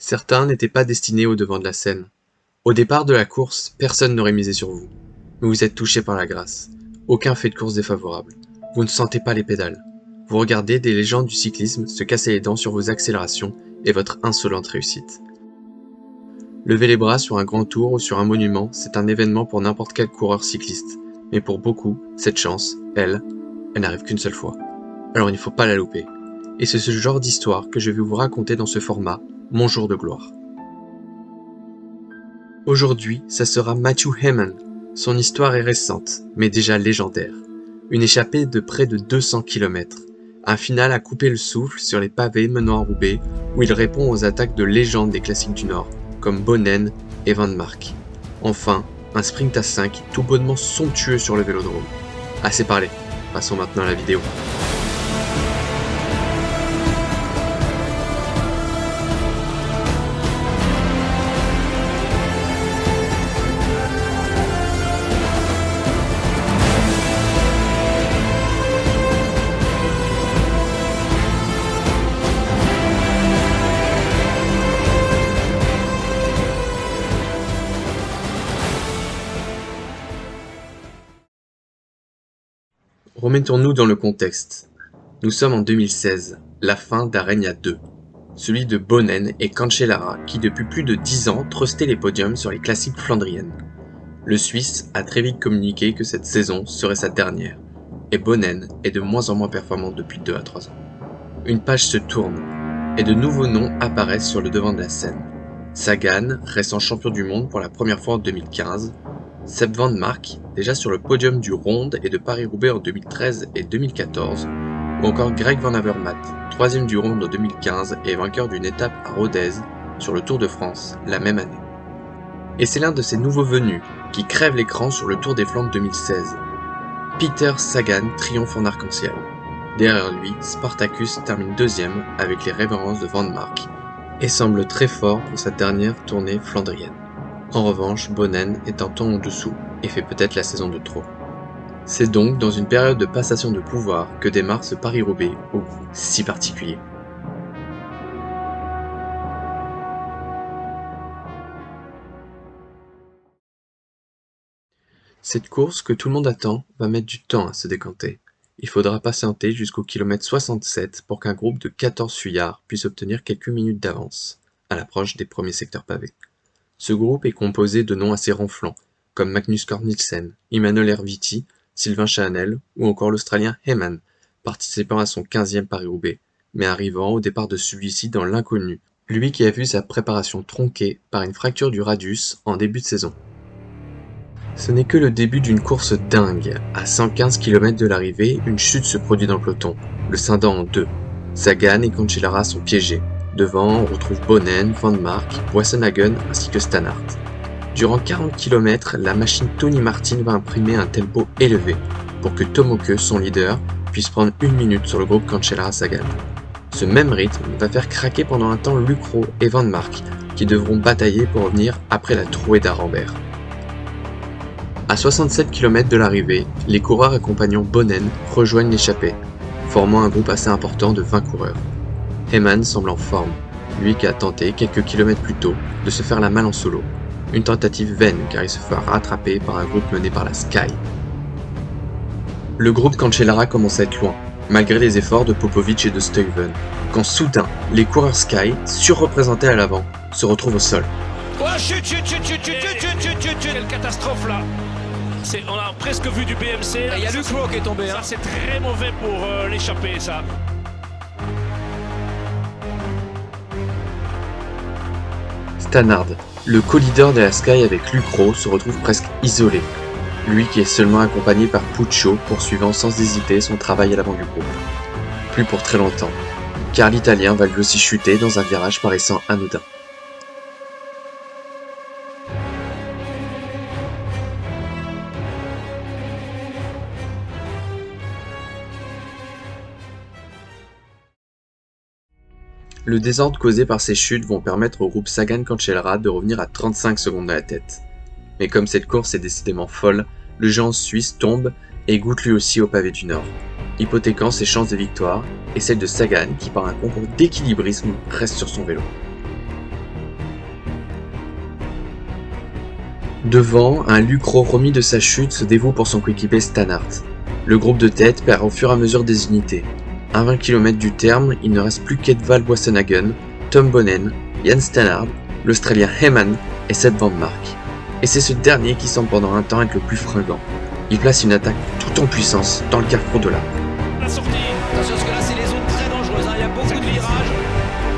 Certains n'étaient pas destinés au devant de la scène. Au départ de la course, personne n'aurait misé sur vous. Mais vous êtes touché par la grâce. Aucun fait de course défavorable. Vous ne sentez pas les pédales. Vous regardez des légendes du cyclisme se casser les dents sur vos accélérations et votre insolente réussite. Lever les bras sur un grand tour ou sur un monument, c'est un événement pour n'importe quel coureur cycliste. Mais pour beaucoup, cette chance, elle n'arrive qu'une seule fois. Alors il ne faut pas la louper. Et c'est ce genre d'histoire que je vais vous raconter dans ce format, Mon jour de gloire. Aujourd'hui, ça sera Matthew Hayman. Son histoire est récente, mais déjà légendaire. Une échappée de près de 200 km. Un final à couper le souffle sur les pavés menant à Roubaix, où il répond aux attaques de légendes des classiques du Nord, comme Bonnén et Van Mark. Enfin, un sprint à 5 tout bonnement somptueux sur le vélodrome. Assez parlé, passons maintenant à la vidéo. Remettons-nous dans le contexte. Nous sommes en 2016, la fin d'Aregna 2, celui de Bonnén et Cancellara qui depuis plus de 10 ans trustaient les podiums sur les classiques flandriennes. Le Suisse a très vite communiqué que cette saison serait sa dernière, et Bonnén est de moins en moins performant depuis 2 à 3 ans. Une page se tourne, et de nouveaux noms apparaissent sur le devant de la scène. Sagan, restant champion du monde pour la première fois en 2015, Sepp Van Mark, déjà sur le podium du Ronde et de Paris-Roubaix en 2013 et 2014, ou encore Greg Van Avermaet, troisième du Ronde en 2015 et vainqueur d'une étape à Rodez sur le Tour de France la même année. Et c'est l'un de ces nouveaux venus qui crève l'écran sur le Tour des Flandres 2016. Peter Sagan triomphe en arc-en-ciel. Derrière lui, Spartacus termine deuxième avec les révérences de Van Mark et semble très fort pour sa dernière tournée flandrienne. En revanche, Bonnén est un ton en dessous et fait peut-être la saison de trop. C'est donc dans une période de passation de pouvoir que démarre ce Paris-Roubaix au goût si particulier. Cette course que tout le monde attend va mettre du temps à se décanter. Il faudra patienter jusqu'au kilomètre 67 pour qu'un groupe de 14 fuyards puisse obtenir quelques minutes d'avance, à l'approche des premiers secteurs pavés. Ce groupe est composé de noms assez ronflants, comme Magnus Cort Nielsen, Emmanuel Herviti, Sylvain Chaanel ou encore l'Australien Hayman, participant à son 15e Paris-Roubaix, mais arrivant au départ de celui-ci dans l'inconnu, lui qui a vu sa préparation tronquée par une fracture du radius en début de saison. Ce n'est que le début d'une course dingue. À 115 km de l'arrivée, une chute se produit dans le peloton, le scindant en deux. Sagan et Cancellara sont piégés. Devant, on retrouve Bonnén, Van Mark, Boassenhagen ainsi que Stannard. Durant 40 km, la machine Tony Martin va imprimer un tempo élevé pour que Tomoke, son leader, puisse prendre 1 minute sur le groupe Cancellara-Sagan. Ce même rythme va faire craquer pendant un temps Lucro et Van Mark qui devront batailler pour revenir après la trouée d'Arambert. À 67 km de l'arrivée, les coureurs accompagnant Bonnén rejoignent l'échappée, formant un groupe assez important de 20 coureurs. Hayman semble en forme, lui qui a tenté quelques kilomètres plus tôt de se faire la malle en solo. Une tentative vaine car il se fera rattraper par un groupe mené par la Sky. Le groupe Cancellara commence à être loin, malgré les efforts de Popovic et de Stuyven, quand soudain, les coureurs Sky, surreprésentés à l'avant, se retrouvent au sol. Oh, chut, quelle catastrophe là. On a presque vu du BMC. Il y a Lucro qui est tombé. Ça c'est très mauvais pour l'échappée ça. Stannard, le co-leader de la Sky avec Lucro, se retrouve presque isolé. Lui qui est seulement accompagné par Puccio poursuivant sans hésiter son travail à l'avant du groupe. Plus pour très longtemps, car l'Italien va lui aussi chuter dans un virage paraissant anodin. Le désordre causé par ces chutes vont permettre au groupe Sagan-Cancellara de revenir à 35 secondes à la tête. Mais comme cette course est décidément folle, le géant suisse tombe et goûte lui aussi au pavé du Nord, hypothéquant ses chances de victoire et celles de Sagan qui par un concours d'équilibrisme reste sur son vélo. Devant, un Lucro remis de sa chute se dévoue pour son coéquipier Stannard. Le groupe de tête perd au fur et à mesure des unités. À 20 km du terme, il ne reste plus qu'Edvald Boasson-Hagen, Tom Bonnen, Jan Stannard, l'Australien Heyman et Seb Van Mark. Et c'est ce dernier qui semble pendant un temps être le plus fringant. Il place une attaque tout en puissance dans le carrefour de l'Arc. La sortie. Attention parce que là c'est les zones très dangereuses, il y a beaucoup de virages.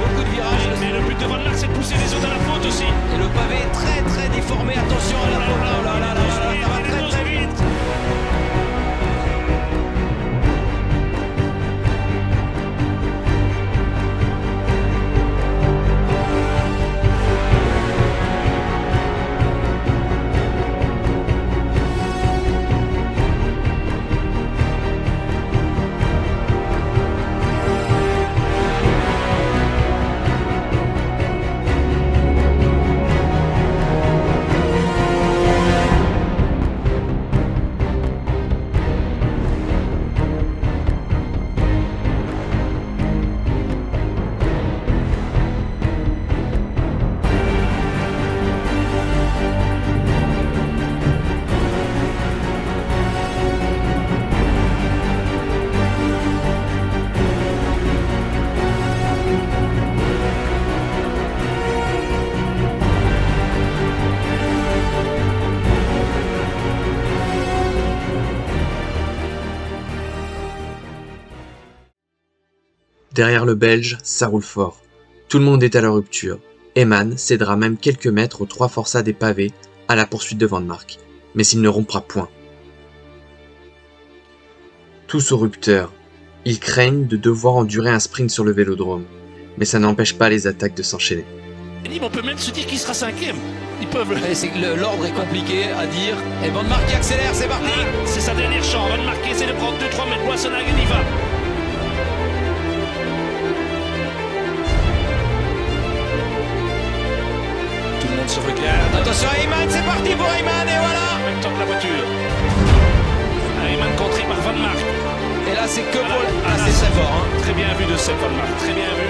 Beaucoup de virages. Mais le but de Van Mark, c'est de pousser les autres à la faute aussi. Et le pavé est très très déformé, attention à la faute. Oh là là là là là, ça va très très vite. Derrière le Belge, ça roule fort. Tout le monde est à la rupture. Heyman cédera même quelques mètres aux 3 forçats des pavés à la poursuite de Van Mark, mais il ne rompra point. Tous au rupteur. Ils craignent de devoir endurer un sprint sur le vélodrome, mais ça n'empêche pas les attaques de s'enchaîner. On peut même se dire qu'il sera 5e. Ils peuvent. L'ordre est compliqué à dire. Et Van Mark qui accélère, c'est parti. C'est sa dernière chance. Van Mark essaie de prendre 2-3 mètres. Boasson-Hagen y va. Tout le monde se regarde. Attention à Heyman, c'est parti pour Heyman et voilà. En même temps que la voiture. Heyman contré par Van Mark. Et là c'est que Voilà. pour... Ah, c'est très fort hein. Très bien vu de Seb Van Mark. Très bien vu.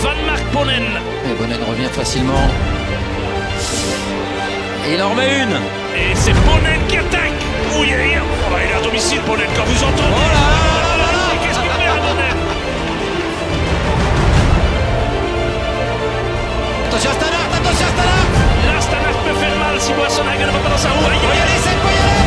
Van Mark Bonnen. Et Bonnen revient facilement. Et il en remet une. Et c'est Bonnen qui attaque. Oh, il est à domicile, Bonnen, quand vous entendez. Oh là là là là. Qu'est-ce qu'il fait à Bonnen? Attention à Stannard, attention à Stannard. Là, Stannard peut faire mal si Boasson-Hagen ne va pas dans sa roue. Faut y aller, c'est faut y aller.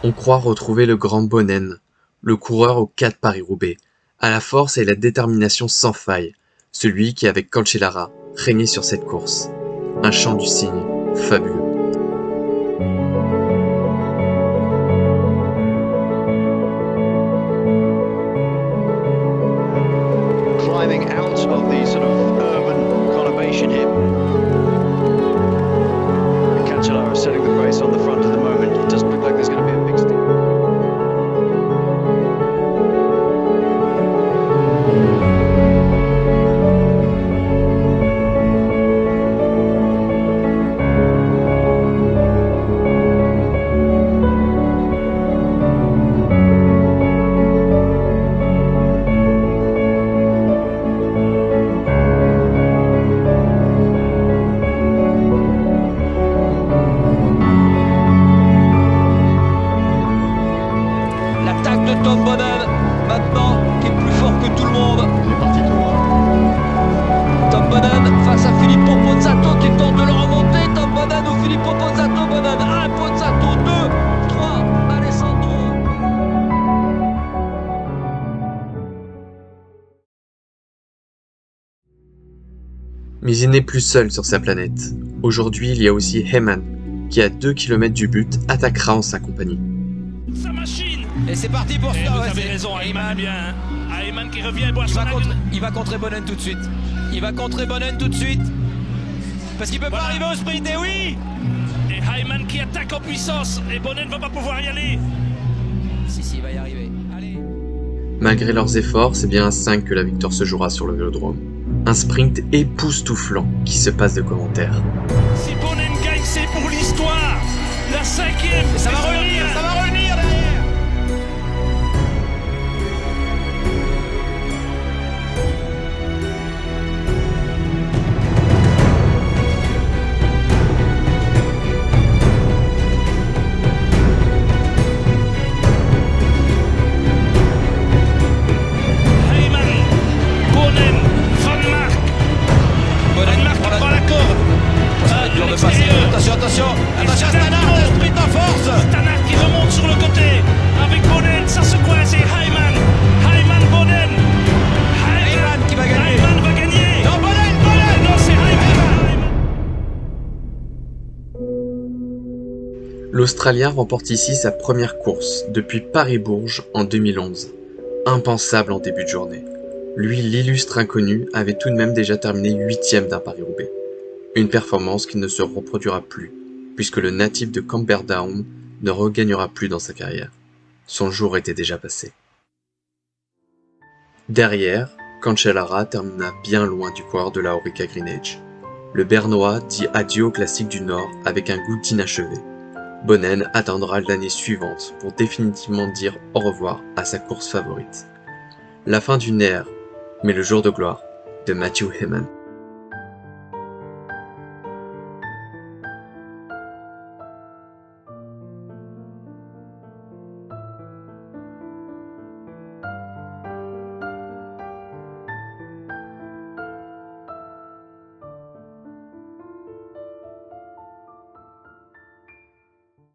On croit retrouver le grand Bonnen, le coureur aux 4 Paris-Roubaix, à la force et la détermination sans faille, celui qui, avec Cancellara, régnait sur cette course. Un chant du cygne fabuleux. Climbing out of the sort of urban conurbation here. Cancellara setting the pace on the front at the moment. It doesn't look like there's going to be a big stick. Tom Bonnen, maintenant, qui est plus fort que tout le monde. Il est parti tout droit. Tom Bonnen face à Filippo Pozzato qui tente de le remonter. Tom Bonnen ou Filippo Pozzato. Bonnen 1, Pozzato 2, 3, Alessandro. Mais il n'est plus seul sur sa planète. Aujourd'hui, il y a aussi Heyman, qui à 2 km du but attaquera en sa compagnie. Sa machine. Et c'est parti pour Et ça. vous Ouais, avez c'est- raison, Heyman bien. Hein. Heyman qui revient, Il va, Boasson-Hagen. il va contrer Bonnen tout de suite. Il va contrer Bonnen tout de suite. Parce qu'il peut pas arriver au sprint, et oui. Et Heyman qui attaque en puissance. Et Bonnen va pas pouvoir y aller. Si, il va y arriver. Allez. Malgré leurs efforts, c'est bien à 5 que la victoire se jouera sur le vélodrome. Un sprint époustouflant qui se passe de commentaires. Si Bonnen gagne, c'est pour l'histoire. La 5e. Ça va revenir derrière. Attention, Stannard, le sprint en force. Stannard qui remonte sur le côté. Avec Bonnen, ça se coince et Hyman, Bonnen. Hyman qui va gagner. Hyman va gagner. Non, Bonnen. Non, c'est Hyman. L'Australien remporte ici sa première course depuis Paris-Bourges en 2011. Impensable en début de journée. Lui, l'illustre inconnu, avait tout de même déjà terminé 8e d'un Paris-Roubaix. Une performance qui ne se reproduira plus, puisque le natif de Camperdown ne regagnera plus dans sa carrière. Son jour était déjà passé. Derrière, Cancellara termina bien loin du coureur de la Orica Greenedge. Le Bernois dit adieu au classique du Nord avec un goût d'inachevé. Bonnen attendra l'année suivante pour définitivement dire au revoir à sa course favorite. La fin d'une ère, mais le jour de gloire de Matthew Hayman.